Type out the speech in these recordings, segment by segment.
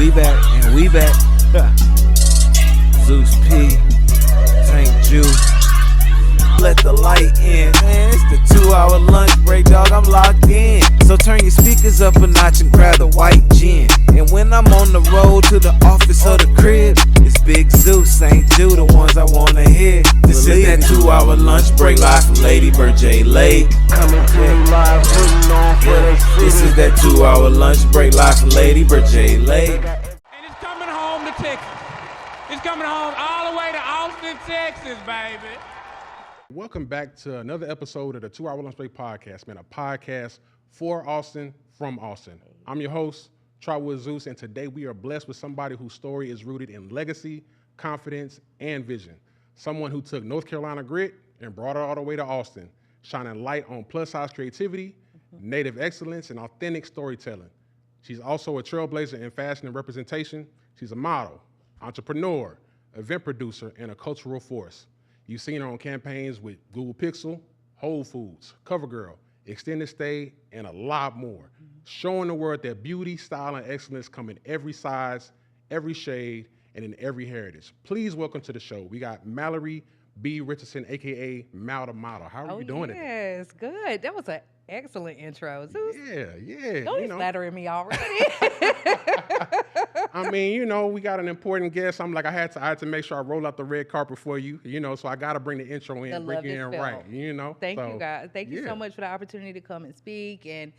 We back and we back. Zeus P, Tank Juice. Let the light in, man. It's the 2-hour lunch break, dog. I'm locked in. So turn your speakers up a notch and grab the white gin. And when I'm on the road to the office or the crib, it's Big Zeus, Ain't Jew, the ones I wanna hear. This is that 2-hour lunch break live from Lady Bird J Lake. Coming to you live, putting on for the city. This is that 2-hour lunch break live from Lady Bird J Lake. And it's coming home to Texas. It's coming home all the way to Austin, Texas, baby. Welcome back to another episode of the 2-Hour Lunch Break Podcast, man, a podcast for Austin, from Austin. I'm your host, Trotwood Zeus, and today we are blessed with somebody whose story is rooted in legacy, confidence, and vision. Someone who took North Carolina grit and brought it all the way to Austin, shining light on plus-size creativity, native excellence, and authentic storytelling. She's also a trailblazer in fashion and representation. She's a model, entrepreneur, event producer, and a cultural force. You've seen her on campaigns with Google Pixel, Whole Foods, Covergirl, Extended Stay, and a lot more. Showing the world that beauty, style, and excellence come in every size, every shade, and in every heritage. Please welcome to the show. We got Mallory B. Richardson, a.k.a. Mal the Model. How are you doing today? Yes, good. That was an excellent intro. Zeus. Yeah. Don't be flattering me already. I mean, we got an important guest. I'm like, I had to make sure I roll out the red carpet for you, so I got to bring the intro in, bring you in right, Thank you, guys. Thank you so much for the opportunity to come and speak and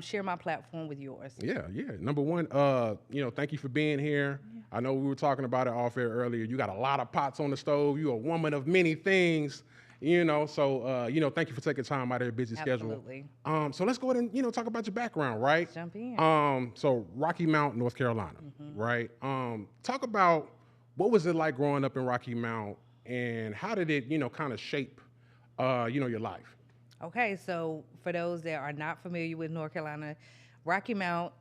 share my platform with yours. Yeah. Number one, thank you for being here. Yeah. I know we were talking about it off air earlier. You got a lot of pots on the stove. You're a woman of many things. Thank you for taking time out of your busy schedule. So let's go ahead and, talk about your background, right? Jump in. So Rocky Mount, North Carolina, right? Talk about what was it like growing up in Rocky Mount and how did it, kind of shape, your life? Okay, so for those that are not familiar with North Carolina, Rocky Mount,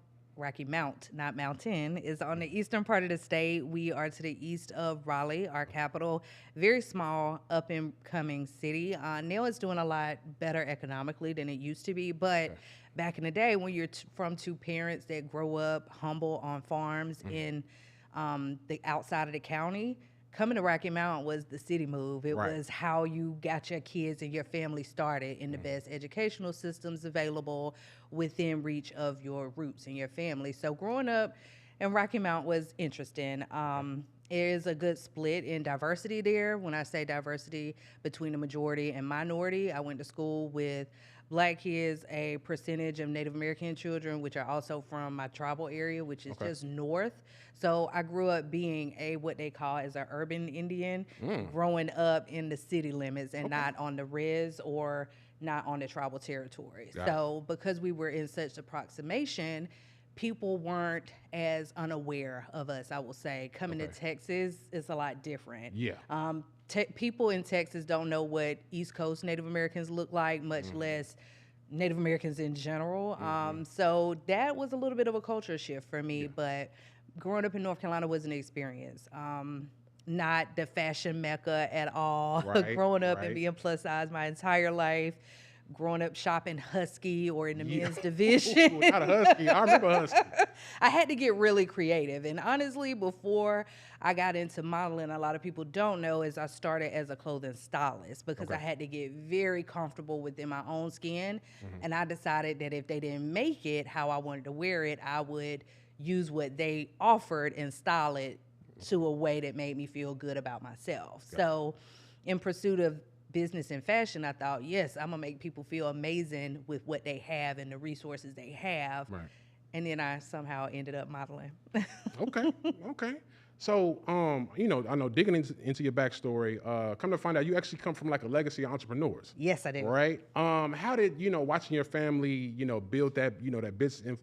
not mountain, is on the eastern part of the state. We are to the east of Raleigh, our capital. Very small, up-and-coming city. Now it's doing a lot better economically than it used to be, but back in the day when you're from two parents that grow up humble on farms in the outside of the county, coming to Rocky Mount was the city move. It was how you got your kids and your family started in the best educational systems available within reach of your roots and your family. So growing up in Rocky Mount was interesting. There is a good split in diversity there. When I say diversity between the majority and minority, I went to school with Black kids, a percentage of Native American children, which are also from my tribal area, which is just north. So I grew up being what they call as an urban Indian, growing up in the city limits and not on the res or not on the tribal territory. So because we were in such approximation, people weren't as unaware of us, I will say. Coming to Texas is a lot different. People in Texas don't know what East Coast Native Americans look like, much less Native Americans in general. So that was a little bit of a culture shift for me, but growing up in North Carolina was an experience. Not the fashion mecca at all. Growing up and being plus size my entire life. Growing up shopping Husky or in the men's division. Not a Husky. I remember Husky. I had to get really creative. And honestly, before I got into modeling, a lot of people don't know is I started as a clothing stylist because I had to get very comfortable within my own skin. And I decided that if they didn't make it how I wanted to wear it, I would use what they offered and style it to a way that made me feel good about myself. So in pursuit of business and fashion, I thought, yes, I'm gonna make people feel amazing with what they have and the resources they have. And then I somehow ended up modeling. Okay. So, I know digging into your backstory, come to find out you actually come from like a legacy of entrepreneurs. Yes, I do. Right? How did, watching your family, build that, that business,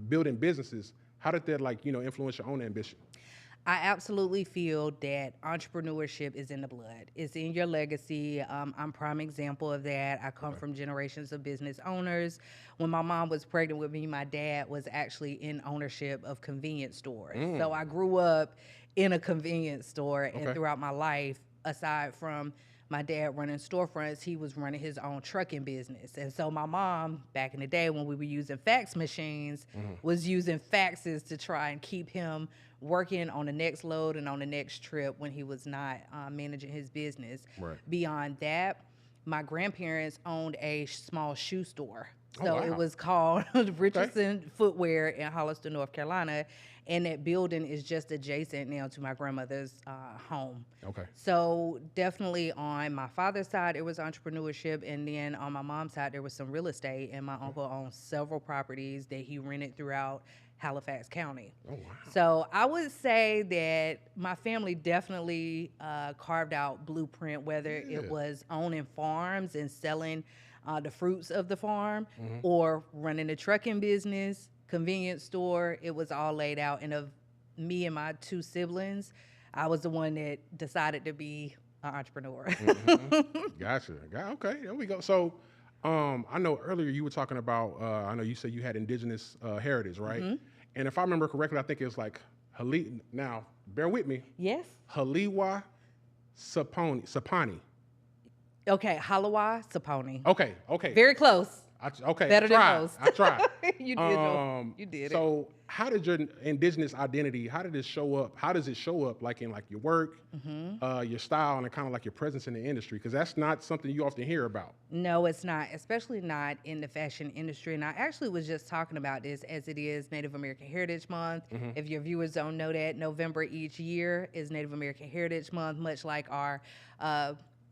building businesses, how did that influence your own ambition? I absolutely feel that entrepreneurship is in the blood. It's in your legacy. I'm prime example of that. I come from generations of business owners. When my mom was pregnant with me, my dad was actually in ownership of convenience stores. So I grew up in a convenience store, and throughout my life, aside from my dad running storefronts, he was running his own trucking business. And so my mom, back in the day when we were using fax machines, was using faxes to try and keep him working on the next load and on the next trip when he was not managing his business. Right. Beyond that, my grandparents owned a small shoe store. So wow. it was called Richardson Footwear in Hollister, North Carolina. And that building is just adjacent now to my grandmother's home. Okay. So definitely on my father's side, it was entrepreneurship. And then on my mom's side, there was some real estate. And my uncle owned several properties that he rented throughout Halifax County. Oh, wow. So I would say that my family definitely carved out blueprint, whether it was owning farms and selling the fruits of the farm or running a trucking business, convenience store. It was all laid out. And of me and my two siblings, I was the one that decided to be an entrepreneur. Gotcha. Okay, there we go. So I know earlier you were talking about, I know you said you had indigenous heritage, right? And if I remember correctly, I think it was like, now, bear with me. Yes. Haliwa Sapani. Okay, Halawa Saponi. Okay. Very close. Okay. Better than most. I tried. You did. You did it. So how did your indigenous identity, how did it show up? How does it show up like in like your work, your style, and kind of like your presence in the industry? Because that's not something you often hear about. No, it's not, especially not in the fashion industry. And I actually was just talking about this as it is Native American Heritage Month. If your viewers don't know that, November each year is Native American Heritage Month, much like our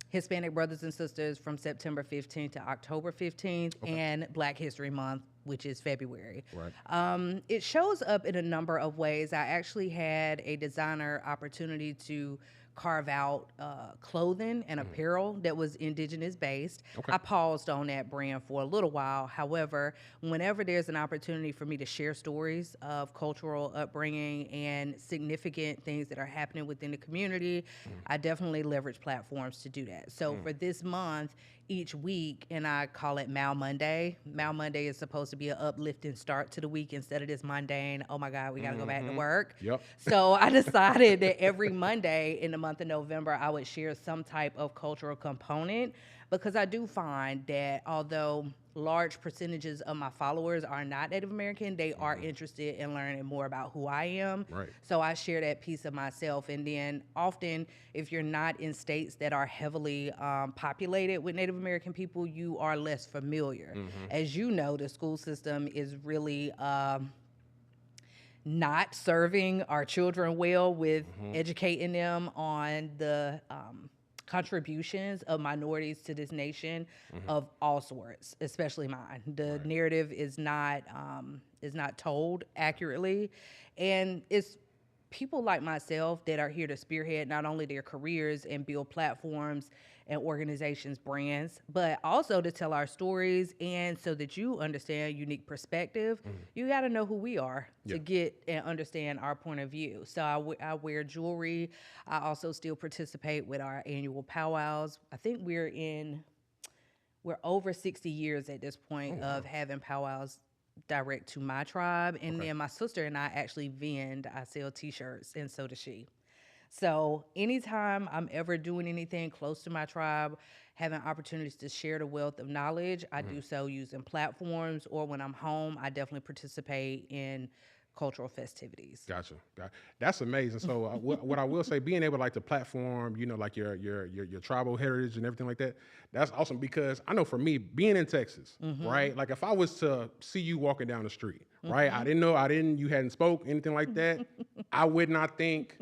Hispanic brothers and sisters from September 15th to October 15th, and Black History Month, which is February. Right. It shows up in a number of ways. I actually had a designer opportunity to carve out clothing and apparel that was indigenous based. I paused on that brand for a little while. However, whenever there's an opportunity for me to share stories of cultural upbringing and significant things that are happening within the community, I definitely leverage platforms to do that. So for this month, each week, and I call it Mal Monday. Mal Monday is supposed to be an uplifting start to the week instead of this mundane, oh my God, we gotta go back to work. Yep. So I decided that every Monday in the month of November, I would share some type of cultural component, because I do find that although large percentages of my followers are not Native American, they are interested in learning more about who I am. Right. So I share that piece of myself. And then often, if you're not in states that are heavily populated with Native American people, you are less familiar. As you know, the school system is really not serving our children well with educating them on the contributions of minorities to this nation of all sorts, especially mine. The narrative is not told accurately, and it's people like myself that are here to spearhead not only their careers and build platforms and organizations' brands, but also to tell our stories. And so that you understand unique perspective, you got to know who we are to get and understand our point of view. So I wear jewelry. I also still participate with our annual powwows. I think we're over 60 years at this point of having powwows direct to my tribe. And then my sister and I actually vend. I sell t-shirts, and so does she. So anytime I'm ever doing anything close to my tribe, having opportunities to share the wealth of knowledge, I do so using platforms, or when I'm home, I definitely participate in cultural festivities. Gotcha. That's amazing. So what I will say, being able to platform, like your tribal heritage and everything like that, that's awesome, because I know for me, being in Texas, right? Like if I was to see you walking down the street, right? You hadn't spoke, anything like that, I would not think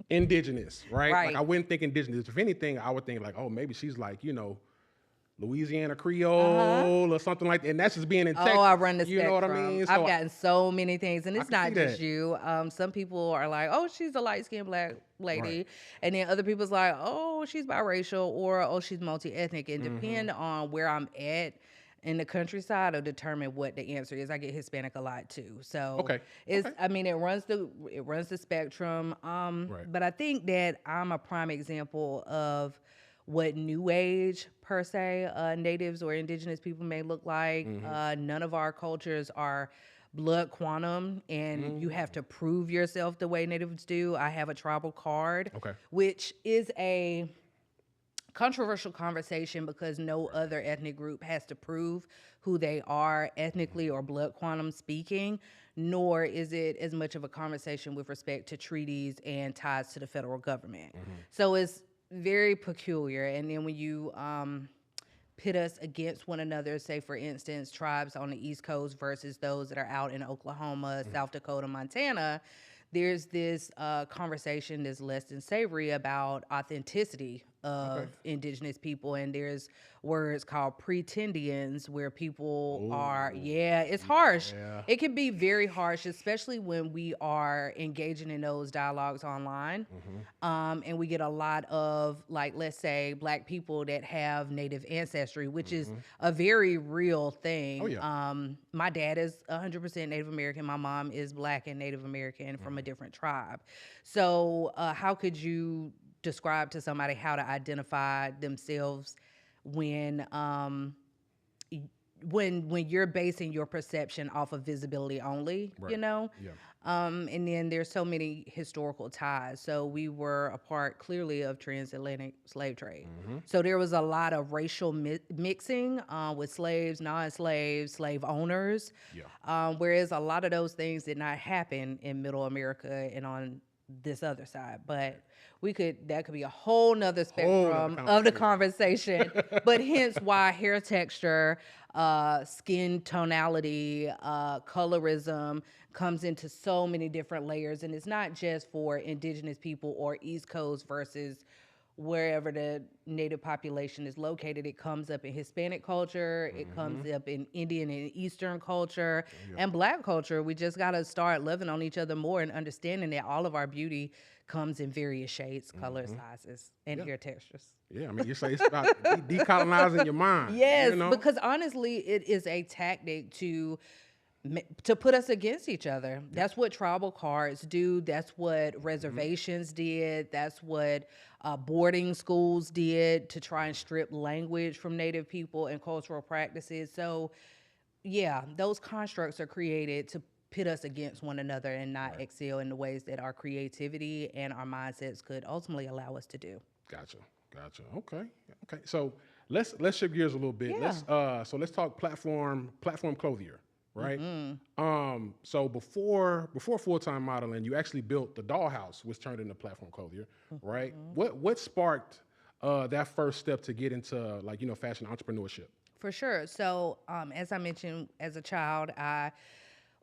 indigenous, right? Like I wouldn't think indigenous. If anything, I would think like, oh, maybe she's like, Louisiana Creole or something like that. And that's just being in Texas. Oh, I run the spectrum. You know what I mean? So I've gotten so many things, and it's not just that. you. Some people are like, oh, she's a light-skinned Black lady. Right. And then other people's like, oh, she's biracial, or oh, she's multi-ethnic. And depend on where I'm at in the countryside will determine what the answer is. I get Hispanic a lot too. So I mean, it runs the spectrum. But I think that I'm a prime example of what new age per se natives or indigenous people may look like. None of our cultures are blood quantum, and you have to prove yourself the way natives do. I have a tribal card, which is a controversial conversation because no other ethnic group has to prove who they are ethnically or blood quantum speaking, nor is it as much of a conversation with respect to treaties and ties to the federal government. So it's very peculiar. And then when you pit us against one another, say for instance, tribes on the East Coast versus those that are out in Oklahoma, South Dakota, Montana, there's this conversation that's less than savory about authenticity of indigenous people, and there's words called pretendians where people are, it's harsh. It can be very harsh, especially when we are engaging in those dialogues online. And we get a lot of, like, let's say Black people that have Native ancestry, which is a very real thing. My dad is 100% Native American. My mom is Black and Native American from a different tribe. So how could you describe to somebody how to identify themselves when you're basing your perception off of visibility only, you know? And then there's so many historical ties. So we were a part clearly of transatlantic slave trade. So there was a lot of racial mixing with slaves, non-slaves, slave owners. Whereas a lot of those things did not happen in Middle America and on this other side. But that could be a whole nother spectrum of the conversation. But hence why hair texture, skin tonality, colorism comes into so many different layers. And it's not just for indigenous people or East Coast versus wherever the native population is located. It comes up in Hispanic culture. It comes up in Indian and Eastern culture and Black culture. We just got to start loving on each other more and understanding that all of our beauty comes in various shades, colors, sizes, and hair textures. Yeah, I mean, you say it's about decolonizing your mind. Yes, you know? because honestly, it is a tactic to put us against each other. That's what tribal cards do. That's what reservations did. That's what boarding schools did to try and strip language from Native people and cultural practices. So, yeah, those constructs are created to pit us against one another and not excel in the ways that our creativity and our mindsets could ultimately allow us to do. Gotcha. Okay. So let's shift gears a little bit. Yeah. Let's talk platform clothier, right? So before full-time modeling, you actually built the dollhouse, which turned into Platform Clothier, right? What sparked that first step to get into fashion entrepreneurship? For sure. So as I mentioned, as a child, I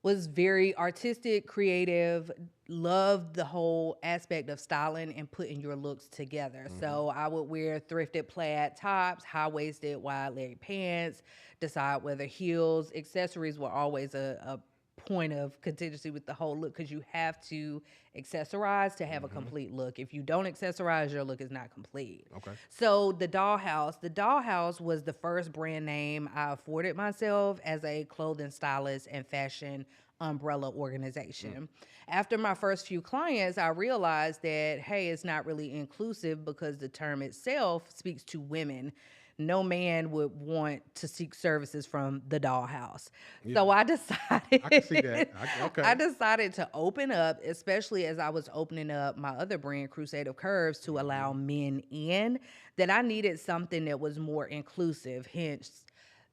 was very artistic, creative, loved the whole aspect of styling and putting your looks together. So I would wear thrifted plaid tops, high-waisted, wide-leg pants, decide whether heels, accessories were always a point of contingency with the whole look because you have to accessorize to have a complete look. If you don't accessorize, your look is not complete. Okay. So the Dollhouse was the first brand name I afforded myself as a clothing stylist and fashion umbrella organization. After my first few clients, I realized that, hey, it's not really inclusive because the term itself speaks to women. No man would want to seek services from the Dollhouse. So I decided I can see that. I decided to open up, especially as I was opening up my other brand, Crusade of Curves, to allow men in, that I needed something that was more inclusive, hence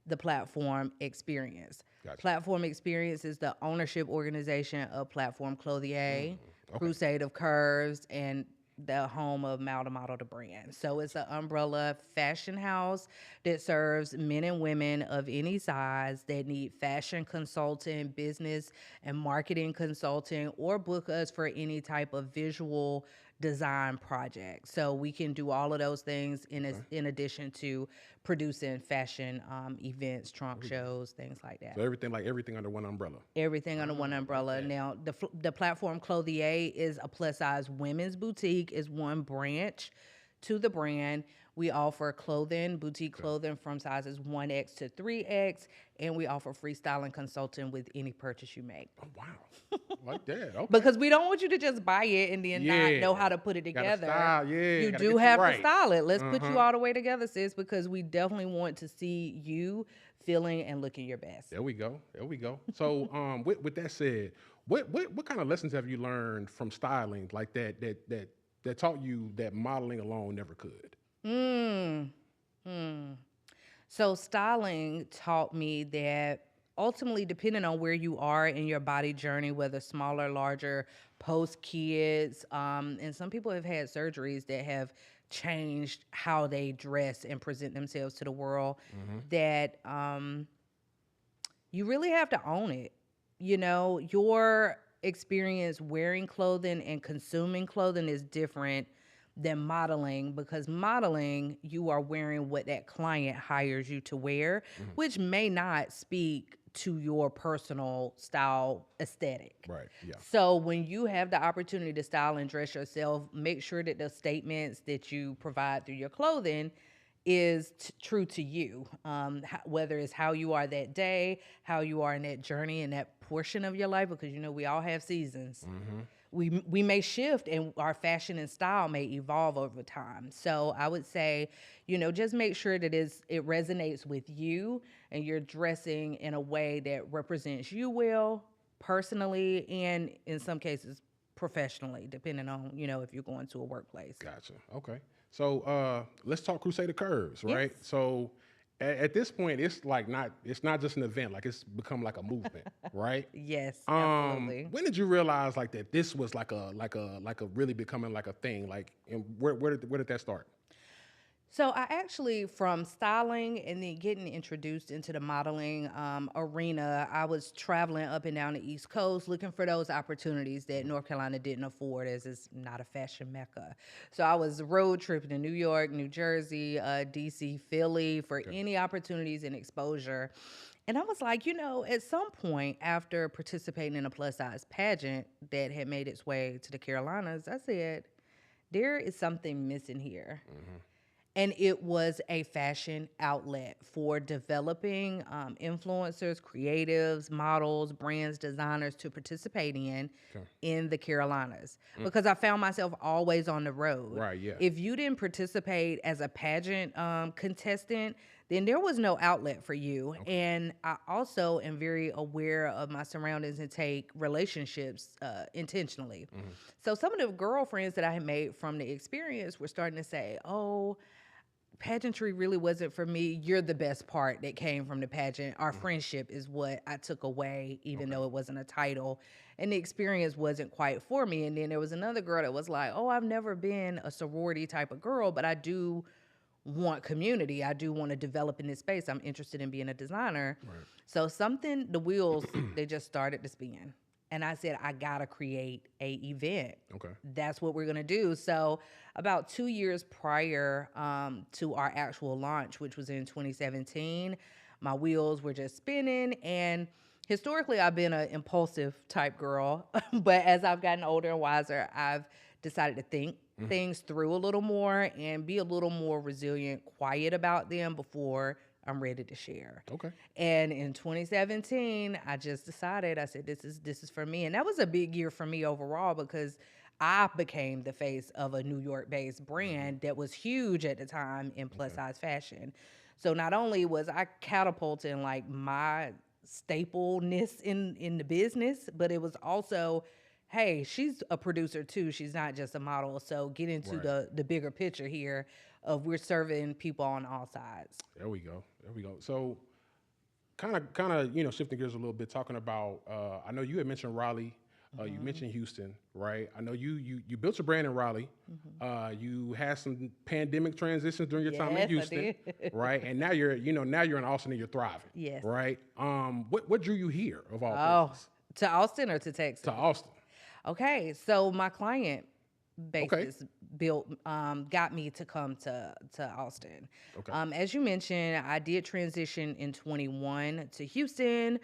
the Platform Experience. Gotcha. Platform Experience is the ownership organization of Platform Clothier, Crusade of Curves, and the home of Model the brand. So it's an umbrella fashion house that serves men and women of any size that need fashion consulting, business and marketing consulting, or book us for any type of visual design project. So we can do all of those things in addition to producing fashion events, trunk shows, things like that. So everything under one umbrella. Everything under one umbrella. Now, the Platform Clothier is a plus-size women's boutique, is one branch to the brand. We offer clothing, boutique clothing from sizes 1X to 3X, and we offer freestyling consulting with any purchase you make. Oh, wow. Like that. Okay. Because we don't want you to just buy it and then not know how to put it together. Style, you gotta do have right. to style it. Let's put you all the way together, sis, because we definitely want to see you feeling and looking your best. There we go. So with that said, what kind of lessons have you learned from styling like that taught you that modeling alone never could? Mm. So styling taught me that ultimately, depending on where you are in your body journey, whether smaller, larger, post kids, and some people have had surgeries that have changed how they dress and present themselves to the world, that you really have to own it. You know, your experience wearing clothing and consuming clothing is different than modeling, because modeling, you are wearing what that client hires you to wear, which may not speak to your personal style aesthetic. Right. Yeah. So when you have the opportunity to style and dress yourself, make sure that the statements that you provide through your clothing is true to you, whether it's how you are that day, how you are in that journey and that portion of your life, because you know we all have seasons. We may shift, and our fashion and style may evolve over time. So I would say, you know, just make sure that it resonates with you, and you're dressing in a way that represents you well, personally, and in some cases professionally, depending on, you know, if you're going to a workplace. Gotcha. Okay. So let's talk Crusade of Curves, right? Yes. So at this point, it's like it's not just an event, like it's become like a movement, right? Yes, absolutely. When did you realize like that this was like a really becoming like a thing? Like, and where did that start? So I actually, from styling and then getting introduced into the modeling arena, I was traveling up and down the East Coast looking for those opportunities that North Carolina didn't afford, as it's not a fashion mecca. So I was road tripping to New York, New Jersey, DC, Philly for any opportunities and exposure. And I was like, you know, at some point after participating in a plus size pageant that had made its way to the Carolinas, I said, there is something missing here. And it was a fashion outlet for developing influencers, creatives, models, brands, designers to participate in the Carolinas. Because I found myself always on the road. Right, yeah. If you didn't participate as a pageant contestant, then there was no outlet for you. And I also am very aware of my surroundings and take relationships intentionally. So some of the girlfriends that I had made from the experience were starting to say, oh, pageantry really wasn't for me. You're the best part that came from the pageant. Our friendship is what I took away, even though it wasn't a title. And the experience wasn't quite for me. And then there was another girl that was like, oh, I've never been a sorority type of girl, but I do want community. I do want to develop in this space. I'm interested in being a designer. So the wheels, they just started to spin. And I said, I gotta create a event. Okay. That's what we're gonna do. So about 2 years prior to our actual launch, which was in 2017, my wheels were just spinning. And historically, I've been an impulsive type girl. But as I've gotten older and wiser, I've decided to think things through a little more and be a little more resilient, quiet about them before I'm ready to share. Okay. And in 2017, I just decided, I said, this is for me. And that was a big year for me overall, because I became the face of a New York-based brand that was huge at the time in plus-size fashion. So not only was I catapulting like my stapleness in the business, but it was also, hey, she's a producer too. She's not just a model. So get into the bigger picture here of we're serving people on all sides. There we go. So kind of, you know, shifting gears a little bit, talking about, I know you had mentioned Raleigh, you mentioned Houston, right? I know you built your brand in Raleigh. You had some pandemic transitions during your time in Houston, right? And now you're in Austin and you're thriving. Yes. Right? What drew you here of all places? To Austin or to Texas? To Austin. Okay, so my client basis got me to come to Austin. Okay. As you mentioned, I did transition in 21 to Houston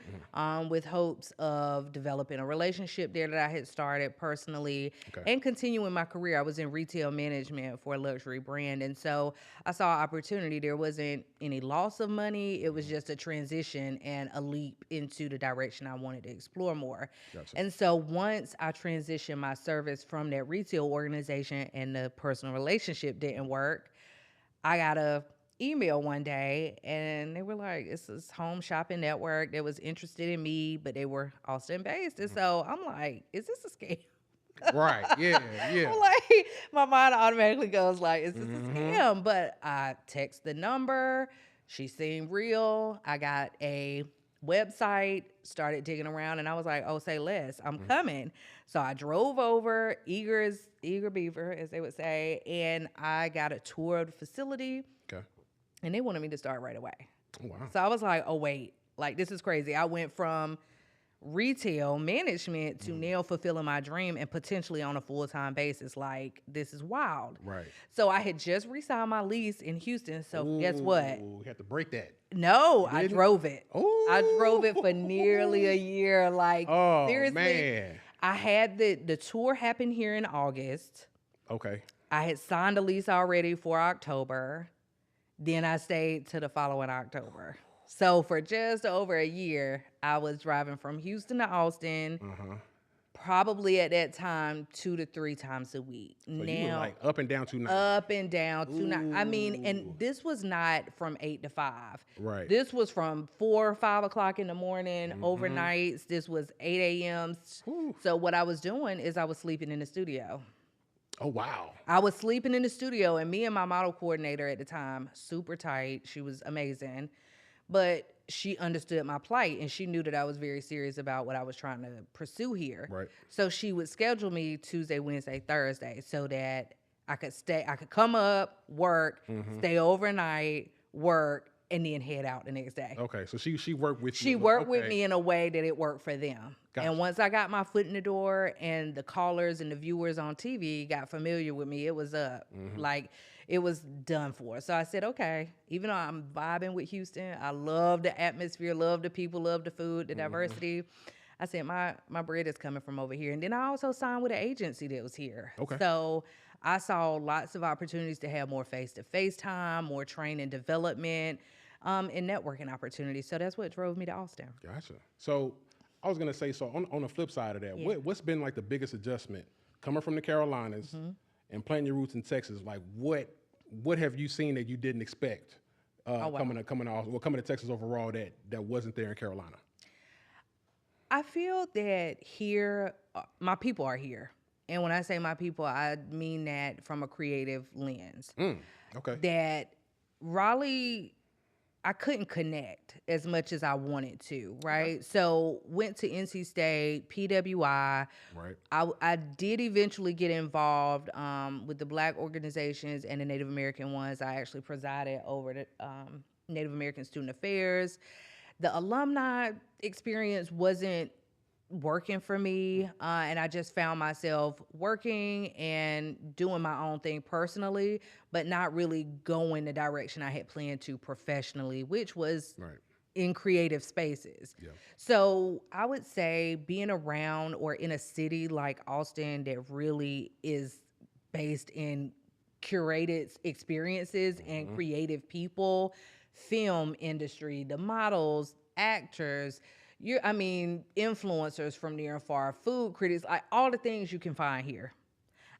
with hopes of developing a relationship there that I had started personally and continuing my career. I was in retail management for a luxury brand, and so I saw opportunity. There wasn't any loss of money. It was just a transition and a leap into the direction I wanted to explore more. Gotcha. And so once I transitioned my service from that retail organization and the personal relationship didn't work, I got a email one day and they were like, it's this home shopping network that was interested in me, but they were Austin based. And so I'm like, is this a scam? Right. Yeah. Yeah. Like my mind automatically goes like, is this a scam? But I text the number. She seemed real. I got a website, started digging around, and I was like, oh, say less. I'm coming. So I drove over, eager beaver, as they would say, and I got a tour of the facility, Okay. and they wanted me to start right away. Oh, wow. So I was like, oh, wait, like this is crazy. I went from retail management to now fulfilling my dream and potentially on a full-time basis. Like, this is wild. Right. So I had just re-signed my lease in Houston. So guess what? You have to break that. No, I didn't? drove it. Ooh. I drove it for nearly a year. Like, Oh, seriously. man. I had the tour happen here in August. Okay. I had signed a lease already for October. Then I stayed to the following October. So for just over a year, I was driving from Houston to Austin, probably at that time 2 to 3 times a week. So you were like up and down 2 nights. Up and down 2 nights. I mean, and this was not from 8 to 5. Right. This was from 4 or 5 o'clock in the morning, overnights. This was 8 a.m. So what I was doing is I was sleeping in the studio. Oh, wow. I was sleeping in the studio, and me and my model coordinator at the time, super tight. She was amazing. But she understood my plight, and she knew that I was very serious about what I was trying to pursue here. Right. So she would schedule me Tuesday, Wednesday, Thursday so that I could come up, work, stay overnight, work, and then head out the next day. Okay. So she worked with you. She worked with me in a way that it worked for them. Gotcha. And once I got my foot in the door and the callers and the viewers on TV got familiar with me, it was up. Like, it was done for. So I said, okay, even though I'm vibing with Houston, I love the atmosphere, love the people, love the food, the diversity. I said, my bread is coming from over here. And then I also signed with an agency that was here. Okay. So I saw lots of opportunities to have more face-to-face time, more training development, and networking opportunities. So that's what drove me to Austin. Gotcha. So I was going to say, so on the flip side of that, what's been like the biggest adjustment coming from the Carolinas and planting your roots in Texas? Like what have you seen that you didn't expect coming to Texas overall that wasn't there in Carolina? I feel that here, my people are here. And when I say my people, I mean that from a creative lens. Okay. That Raleigh, I couldn't connect as much as I wanted to, right? So went to NC State, PWI. Right. I did eventually get involved with the Black organizations and the Native American ones. I actually presided over the Native American Student Affairs. The alumni experience wasn't working for me, and I just found myself working and doing my own thing personally, but not really going the direction I had planned to professionally, which was in creative spaces. Yeah. So I would say being around or in a city like Austin that really is based in curated experiences and creative people, film industry, the models, actors, influencers from near and far, food critics, like all the things you can find here.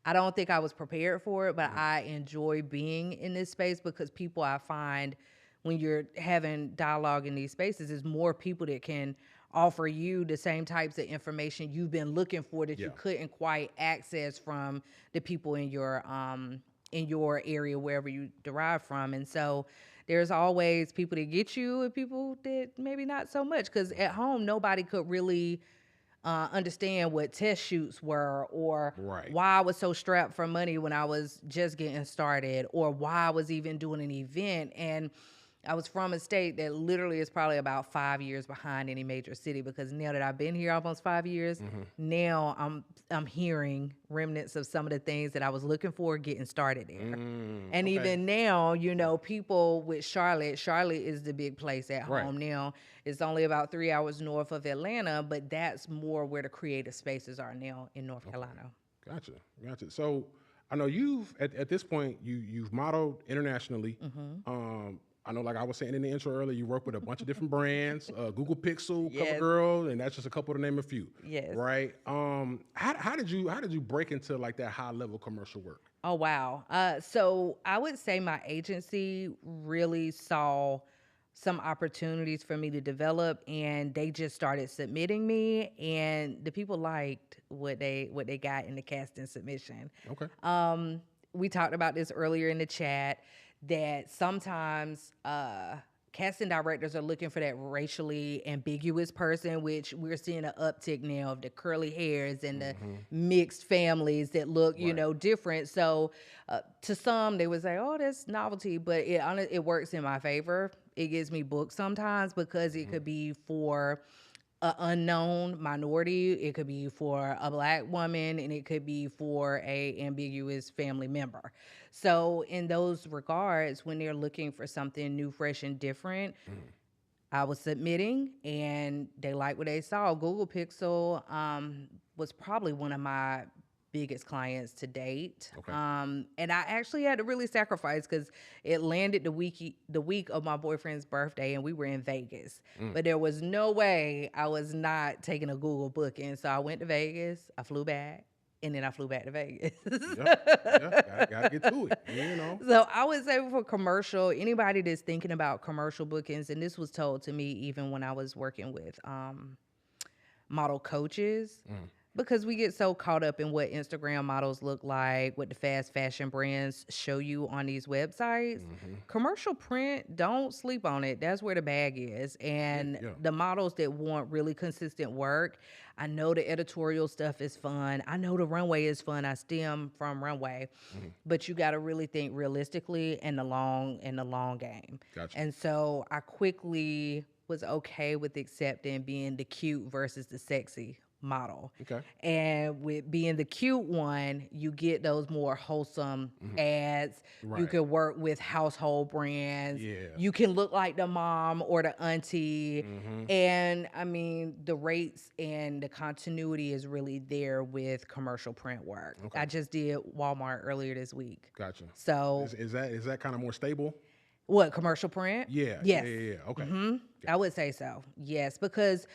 I don't think I was prepared for it, but I enjoy being in this space because people I find when you're having dialogue in these spaces is more people that can offer you the same types of information you've been looking for that you couldn't quite access from the people in your area, wherever you derive from. And so there's always people that get you and people that maybe not so much, because at home, nobody could really understand what test shoots were or why I was so strapped for money when I was just getting started or why I was even doing an event. And I was from a state that literally is probably about 5 years behind any major city, because now that I've been here almost 5 years, now I'm hearing remnants of some of the things that I was looking for getting started there. And even now, people with Charlotte is the big place at home now. It's only about 3 hours north of Atlanta, but that's more where the creative spaces are now in North Carolina. Gotcha. So I know at this point, you've modeled internationally. I know, like I was saying in the intro earlier, you work with a bunch of different brands, Google Pixel, Covergirl, and that's just a couple to name a few. Yes. Right. How did you break into like that high level commercial work? Oh, wow. So I would say my agency really saw some opportunities for me to develop, and they just started submitting me, and the people liked what they got in the casting submission. Okay. We talked about this earlier in the chat that sometimes casting directors are looking for that racially ambiguous person, which we're seeing an uptick now of the curly hairs and the mixed families that look, different. So to some, they would say, oh, that's novelty, but it works in my favor. It gives me books sometimes because it could be for an unknown minority, it could be for a Black woman, and it could be for a ambiguous family member. So in those regards, when they're looking for something new, fresh, and different, I was submitting, and they liked what they saw. Google Pixel was probably one of my biggest clients to date. Okay. And I actually had to really sacrifice because it landed the week of my boyfriend's birthday, and we were in Vegas. But there was no way I was not taking a Google booking. So I went to Vegas, I flew back, and then I flew back to Vegas. Gotta get to it, So I would say for commercial, anybody that's thinking about commercial bookings, and this was told to me even when I was working with model coaches, because we get so caught up in what Instagram models look like, what the fast fashion brands show you on these websites. Commercial print, don't sleep on it. That's where the bag is. And the models that want really consistent work, I know the editorial stuff is fun. I know the runway is fun. I stem from runway. But you got to really think realistically in the long game. Gotcha. And so I quickly was okay with accepting being the cute versus the sexy model. Okay. And with being the cute one, you get those more wholesome ads. Right. You can work with household brands. Yeah. You can look like the mom or the auntie. And I mean, the rates and the continuity is really there with commercial print work. Okay. I just did Walmart earlier this week. Gotcha. So Is that kind of more stable? what, commercial print? Yeah. Yes. Yeah. Okay. I would say so. Yes, because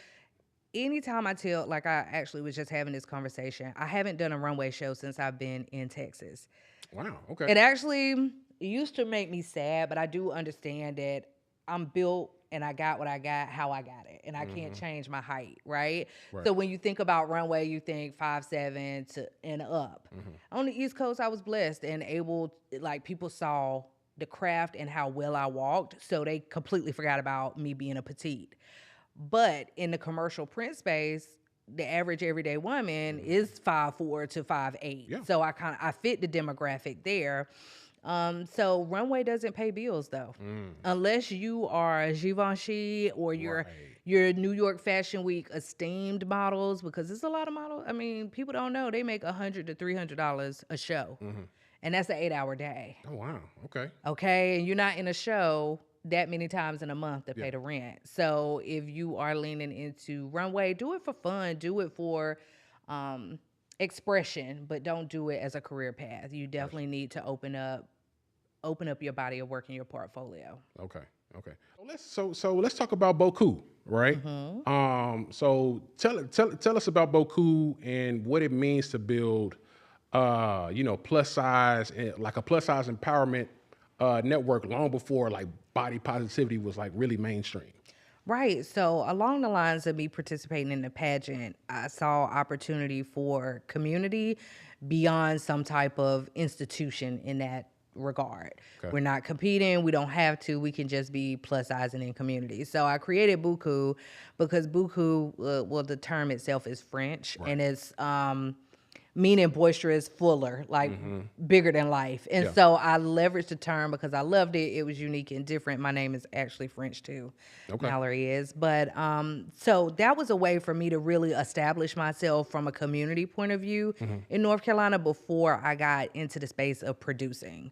anytime I tell, like I actually was just having this conversation, I haven't done a runway show since I've been in Texas. Wow. Okay. It actually used to make me sad, but I do understand that I'm built and I got what I got, how I got it, and I can't change my height, right? So when you think about runway, you think 5'7" and up. On the East Coast, I was blessed and able, like people saw the craft and how well I walked, so they completely forgot about me being a petite. But in the commercial print space, the average everyday woman is 5'4" to 5'8". Yeah. So I fit the demographic there. So runway doesn't pay bills though, unless you are Givenchy or your New York Fashion Week esteemed models, because there's a lot of models. I mean, people don't know they make $100 to $300 a show, and that's an 8-hour day. Oh wow. Okay. Okay, and you're not in a show that many times in a month to pay the rent. So if you are leaning into runway, do it for fun, do it for expression, but don't do it as a career path. You definitely need to open up your body of work in your portfolio. Okay. So let's talk about Boku, right? So tell us about Boku and what it means to build, plus size, like a plus size empowerment network long before like body positivity was like really mainstream. Right. So along the lines of me participating in the pageant, I saw opportunity for community beyond some type of institution in that regard. Okay. We're not competing. We don't have to. We can just be plus size and in community. So I created Buku because Buku, well, the term itself is French, and it's meaning boisterous, fuller, like bigger than life. And so I leveraged the term because I loved it. It was unique and different. My name is actually French too. Okay. Mallory is. But so that was a way for me to really establish myself from a community point of view in North Carolina before I got into the space of producing.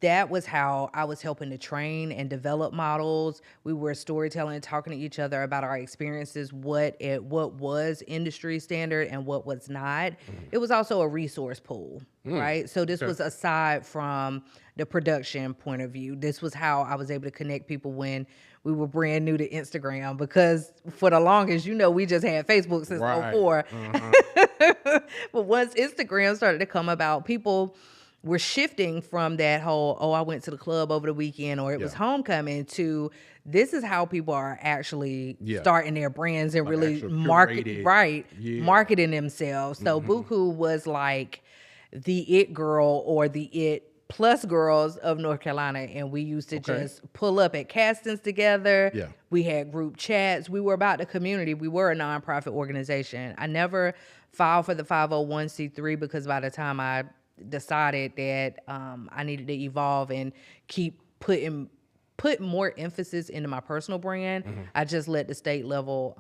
That was how I was helping to train and develop models. We were storytelling, talking to each other about our experiences, what was industry standard and what was not. It was also a resource pool, right? So this was aside from the production point of view. This was how I was able to connect people when we were brand new to Instagram, because for the longest, we just had Facebook since 2004. But once Instagram started to come about, people we're shifting from that whole, I went to the club over the weekend or it was homecoming, to this is how people are actually starting their brands and really marketing themselves. So Buku was like the it girl or the it plus girls of North Carolina, and we used to just pull up at castings together. We had group chats. We were about the community. We were a nonprofit organization. I never filed for the 501c3 because by the time I decided that I needed to evolve and put more emphasis into my personal brand, I just let the state level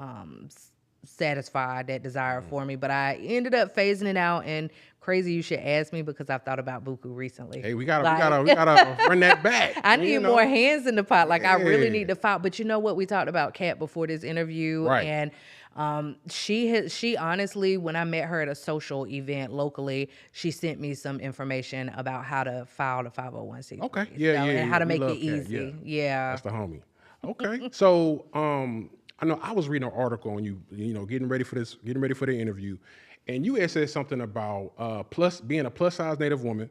satisfy that desire for me. But I ended up phasing it out, and crazy you should ask me because I've thought about Buku recently. Hey, we gotta run that back. I need more hands in the pot. Like I really need to fight. But you know what? We talked about Kat before this interview, and she honestly, when I met her at a social event locally, she sent me some information about how to file the 501c3. Okay, and how to make it easy. Yeah, that's the homie. Okay, so I know I was reading an article on you know, getting ready for the interview, and you had said something about being a plus size Native woman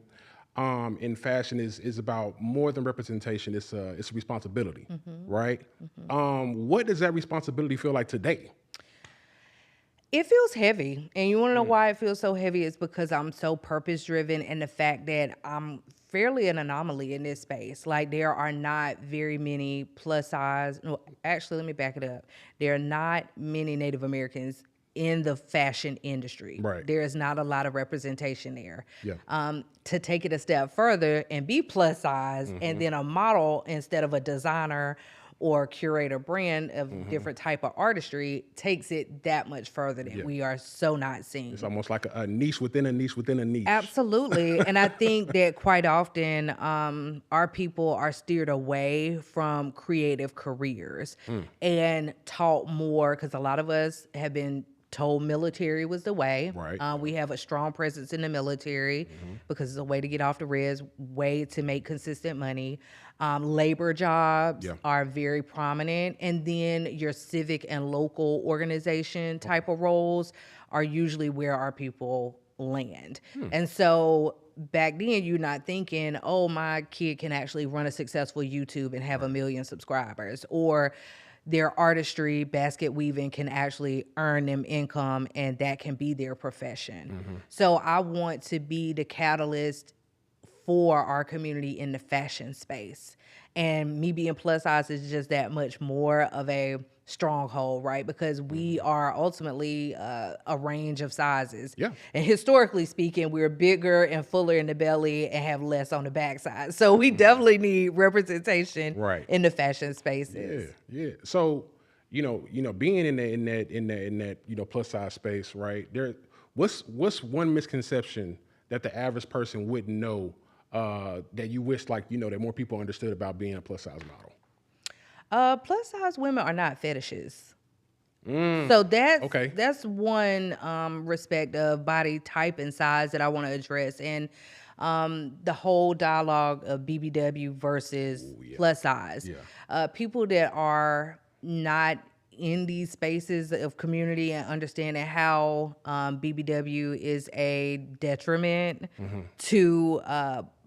in fashion is about more than representation. It's a responsibility, right? What does that responsibility feel like today? It feels heavy. And you want to know why it feels so heavy? It's because I'm so purpose driven, and the fact that I'm fairly an anomaly in this space. Like there are not very many plus size. No, actually, let me back it up. There are not many Native Americans in the fashion industry. Right. There is not a lot of representation there. Yeah. To take it a step further and be plus size and then a model instead of a designer or curator brand of different type of artistry takes it that much further that we are so not seen. It's almost like a niche within a niche within a niche. Absolutely. And I think that quite often our people are steered away from creative careers and taught more, because a lot of us have been told military was the way. Right. We have a strong presence in the military because it's a way to get off the res, way to make consistent money. Labor jobs are very prominent. And then your civic and local organization type of roles are usually where our people land. And so back then you're not thinking, oh, my kid can actually run a successful YouTube and have 1 million subscribers, or their artistry, basket weaving can actually earn them income and that can be their profession. So I want to be the catalyst for our community in the fashion space. And me being plus size is just that much more of a stronghold, right? Because we are ultimately a range of sizes. Yeah. And historically speaking, we're bigger and fuller in the belly and have less on the backside. So we definitely need representation in the fashion spaces. Yeah. So, you know, being in that plus size space, right? What's one misconception that the average person wouldn't know that you wish, like, that more people understood about being a plus size model? Plus size women are not fetishes. So that's one respect of body type and size that I want to address. And the whole dialogue of BBW versus plus size. People that are not in these spaces of community and understanding how BBW is a detriment to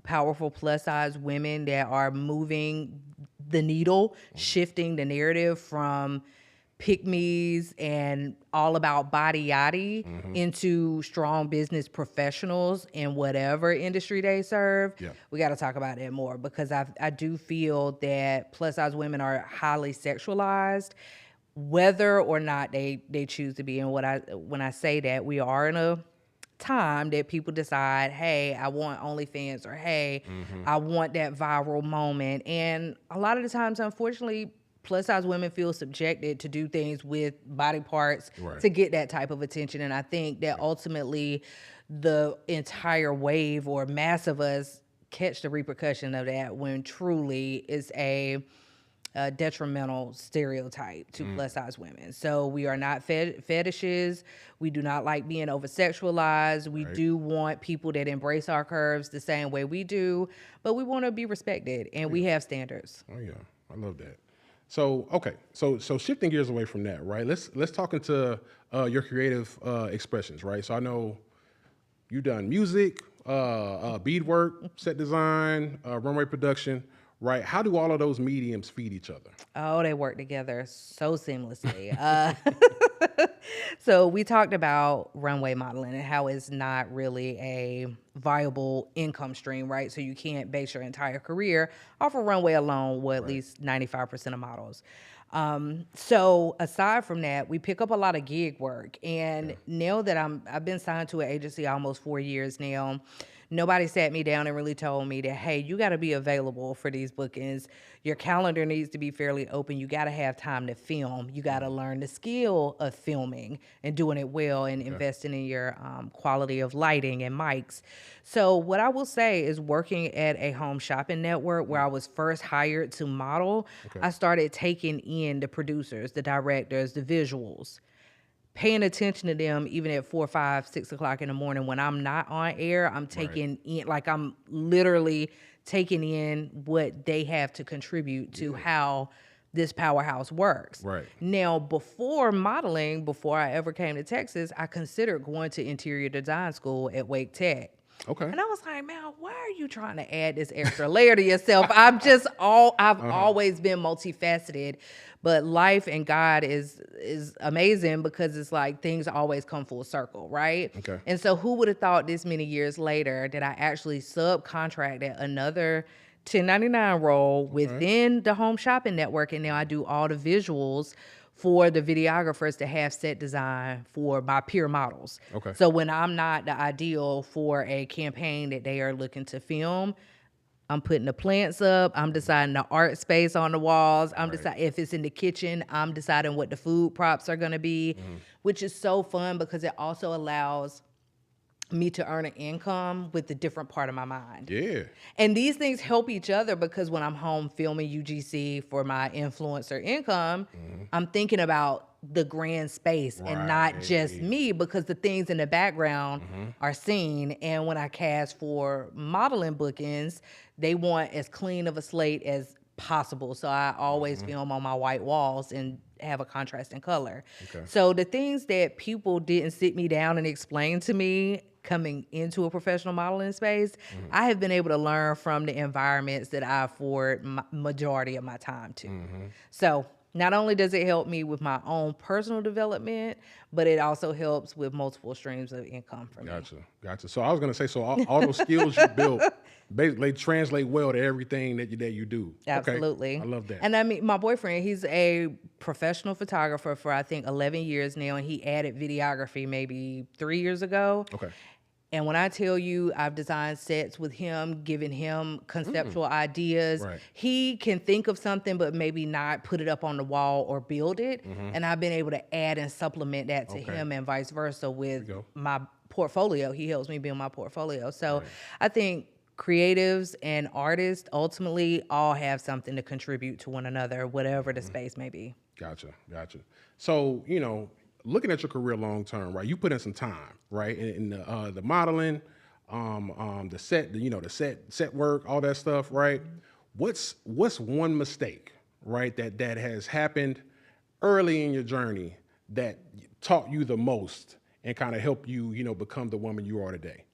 powerful plus size women that are moving the needle, shifting the narrative from pick-me's and all about body yaddy into strong business professionals in whatever industry they serve. We got to talk about that more, because I do feel that plus size women are highly sexualized, whether or not they choose to be. And when I say that, we are in a time that people decide, hey, I want OnlyFans, or hey, I want that viral moment. And a lot of the times, unfortunately, plus size women feel subjected to do things with body parts to get that type of attention. And I think that ultimately the entire wave or mass of us catch the repercussion of that, when truly it's a detrimental stereotype to plus size women. So we are not fetishes. We do not like being over sexualized. We do want people that embrace our curves the same way we do, but we want to be respected, and we have standards. Oh yeah, I love that. So okay, so shifting gears away from that, right? Let's talk into your creative expressions, right? So I know you've done music, beadwork, set design, runway production, right? How do all of those mediums feed each other? Oh, they work together so seamlessly. So we talked about runway modeling and how it's not really a viable income stream, right? So you can't base your entire career off of runway alone, at least 95% of models. So aside from that, we pick up a lot of gig work. And now that I've been signed to an agency almost 4 years now, nobody sat me down and really told me that, hey, you got to be available for these bookings. Your calendar needs to be fairly open. You got to have time to film. You got to learn the skill of filming and doing it well and investing in your quality of lighting and mics. So what I will say is working at a home shopping network where I was first hired to model, I started taking in the producers, the directors, the visuals, paying attention to them even at 4, 5, 6 o'clock in the morning when I'm not on air. I'm taking in, like I'm literally taking in what they have to contribute to how this powerhouse works. Right. Now, before modeling, before I ever came to Texas, I considered going to interior design school at Wake Tech. Okay. And I was like, man, why are you trying to add this extra layer to yourself? I've always been multifaceted, but life and God is amazing because it's like things always come full circle, right? Okay. And so who would have thought this many years later that I actually subcontracted another 1099 role within the home shopping network, and now I do all the visuals for the videographers to have set design for my peer models. Okay. So when I'm not the ideal for a campaign that they are looking to film, I'm putting the plants up. I'm deciding the art space on the walls. I'm deciding if it's in the kitchen. I'm deciding what the food props are going to be, which is so fun because it also allows me to earn an income with the different part of my mind. Yeah. And these things help each other because when I'm home filming UGC for my influencer income, I'm thinking about the grand space and not just me, because the things in the background are seen. And when I cast for modeling bookings, they want as clean of a slate as possible. So I always film on my white walls and have a contrast in color. Okay. So the things that people didn't sit me down and explain to me coming into a professional modeling space, I have been able to learn from the environments that I afford majority of my time to. So not only does it help me with my own personal development, but it also helps with multiple streams of income for me. Gotcha. So I was gonna say, so all those skills you built basically translate well to everything that you do. Absolutely. Okay. I love that. And I mean, my boyfriend, he's a professional photographer for I think 11 years now, and he added videography maybe 3 years ago. Okay. And when I tell you I've designed sets with him, giving him conceptual ideas, he can think of something but maybe not put it up on the wall or build it. And I've been able to add and supplement that to him and vice versa with my portfolio. He helps me build my portfolio. So I think creatives and artists ultimately all have something to contribute to one another, whatever the space may be. Gotcha. So, looking at your career long term, right? You put in some time, right? In the modeling, the set, the set work, all that stuff, right? What's one mistake, right, that has happened early in your journey that taught you the most and kind of helped you, become the woman you are today?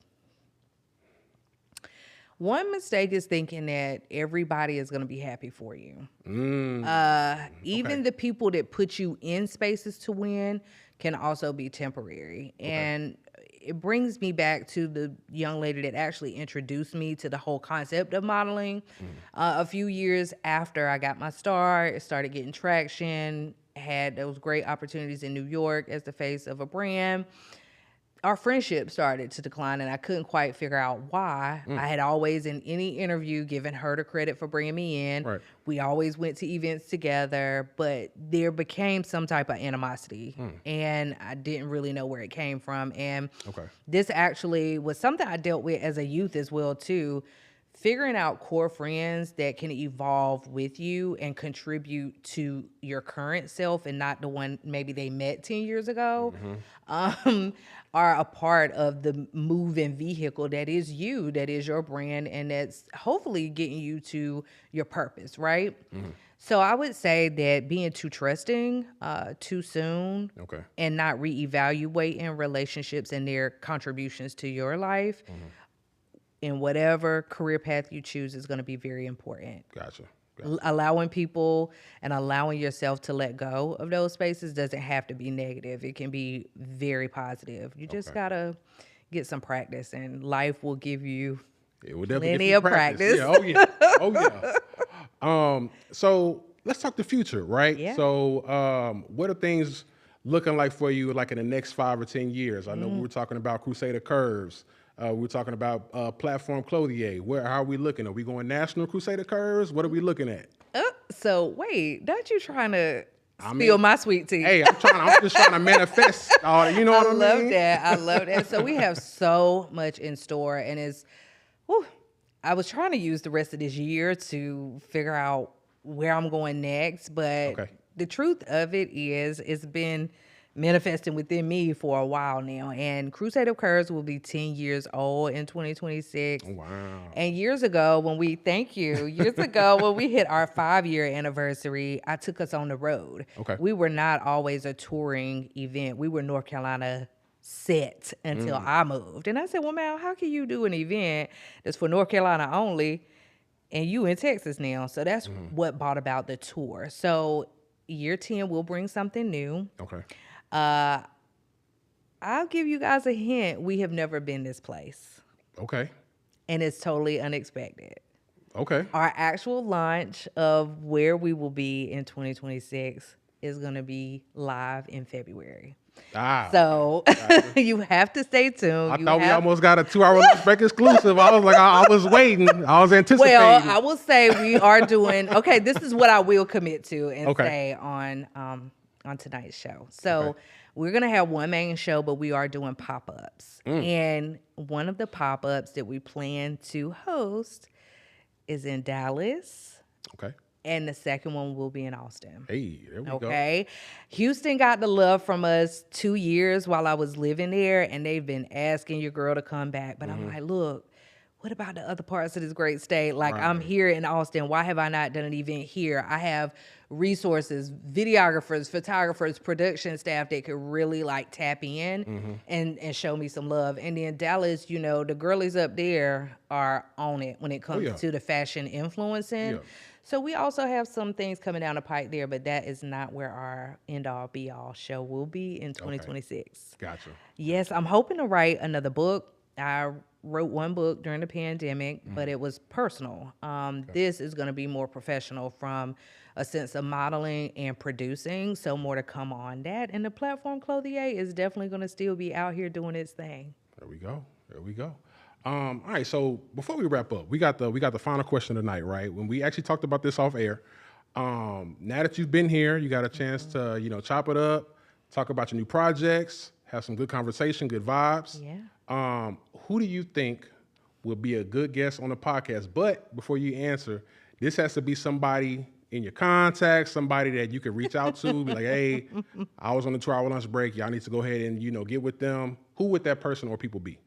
One mistake is thinking that everybody is going to be happy for you. Even the people that put you in spaces to win can also be temporary. And it brings me back to the young lady that actually introduced me to the whole concept of modeling. A few years after I got my start, started getting traction, had those great opportunities in New York as the face of a brand. Our friendship started to decline, and I couldn't quite figure out why. I had always, in any interview, given her the credit for bringing me in. Right. We always went to events together, but there became some type of animosity, and I didn't really know where it came from. And this actually was something I dealt with as a youth as well, too. Figuring out core friends that can evolve with you and contribute to your current self and not the one maybe they met 10 years ago are a part of the moving vehicle that is you, that is your brand, and that's hopefully getting you to your purpose, right? So I would say that being too trusting too soon and not reevaluating relationships and their contributions to your life in whatever career path you choose is going to be very important. Gotcha. Allowing people and allowing yourself to let go of those spaces doesn't have to be negative. It can be very positive. You just got to get some practice, and life will give you plenty of practice. Yeah, so let's talk the future, right? Yeah. So what are things looking like for you, like in the next 5 or 10 years? I know we were talking about Crusade of Curves. We were talking about Platform Clothier. How are we looking? Are we going national Crusade of Curves? What are we looking at? So wait, don't you trying to spill my sweet tea? Hey, I'm just trying to manifest. You know what I mean? I love that. So we have so much in store, and I was trying to use the rest of this year to figure out where I'm going next, but the truth of it is it's been manifesting within me for a while now. And Crusade of Curves will be 10 years old in 2026. Wow. And years ago when we hit our 5-year anniversary, I took us on the road. Okay. We were not always a touring event. We were North Carolina set until I moved. And I said, well, Mal, how can you do an event that's for North Carolina only and you in Texas now? So that's what brought about the tour. So year 10 will bring something new. Okay. I'll give you guys a hint. We have never been this place. Okay. And it's totally unexpected. Okay. Our actual launch of where we will be in 2026 is going to be live in February. So you have to stay tuned. I thought we almost got a 2-hour lunch break exclusive. I was like, I was waiting. I was anticipating. Well, I will say we are doing, this is what I will commit to and say on tonight's show. So we're going to have one main show, but we are doing pop-ups. And one of the pop-ups that we plan to host is in Dallas. Okay. And the second one will be in Austin. Hey, there we go. Okay. Houston got the love from us 2 years while I was living there, and they've been asking your girl to come back. But I'm like, look, what about the other parts of this great state? Like, I'm here in Austin. Why have I not done an event here? I have resources, videographers, photographers, production staff that could really like tap in and show me some love. And then Dallas, the girlies up there are on it when it comes to the fashion influencing. So we also have some things coming down the pipe there, but that is not where our end-all, be-all show will be in 2026. Gotcha. Yes, I'm hoping to write another book. I wrote one book during the pandemic, but it was personal. This is going to be more professional from a sense of modeling and producing, so more to come on that. And the Platform Clothier is definitely going to still be out here doing its thing. There we go. All right, so before we wrap up, we got the final question tonight, right? When we actually talked about this off air, now that you've been here, you got a chance to, chop it up, talk about your new projects, have some good conversation, good vibes. Yeah. Who do you think will be a good guest on the podcast? But before you answer, this has to be somebody in your contacts, somebody that you can reach out to, be like, hey, I was on the 2-hour lunch break. Y'all need to go ahead and, get with them. Who would that person or people be?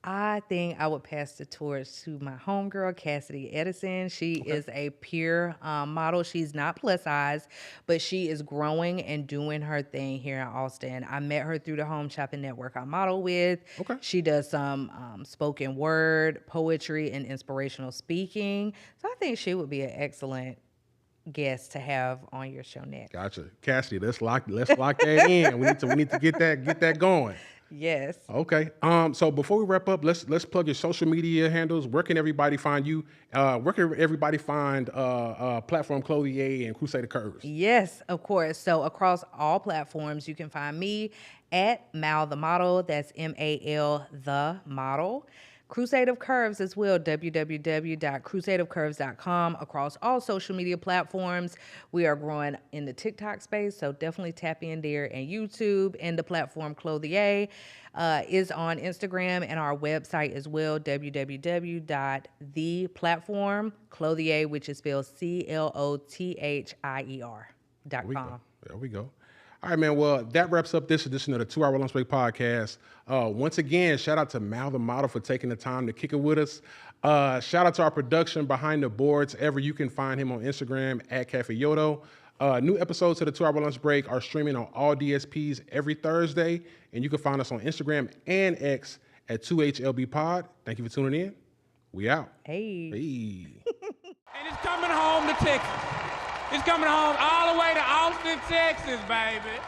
I think I would pass the torch to my homegirl, Cassidy Edison. She is a peer model. She's not plus size, but she is growing and doing her thing here in Austin. I met her through the Home Shopping Network I model with. Okay. She does some spoken word, poetry, and inspirational speaking. So I think she would be an excellent guest to have on your show next. Gotcha. Cassidy, let's lock that in. We need to get that going. Yes. Okay. So before we wrap up, let's plug your social media handles. Where can everybody find you? Where can everybody find Platform Clothier and Crusade of Curves? Yes, of course. So across all platforms, you can find me at Mal the Model. That's MAL the Model. Crusade of Curves as well, www.crusadeofcurves.com. Across all social media platforms. We are growing in the TikTok space, so definitely tap in there, and YouTube. And the Platform Clothier is on Instagram and our website as well, www.theplatformclothier, which is spelled CLOTHIER.com. There we go. All right, man. Well, that wraps up this edition of the 2-Hour Lunch Break podcast. Once again, shout out to Mal the Model for taking the time to kick it with us. Shout out to our production behind the boards. You can find him on Instagram at Cafe Yodo. New episodes of the 2-Hour Lunch Break are streaming on all DSPs every Thursday, and you can find us on Instagram and X at 2HLB Pod. Thank you for tuning in. We out. Hey. Hey. And it's coming home to Texas. It's coming home all the way to Austin, Texas, baby.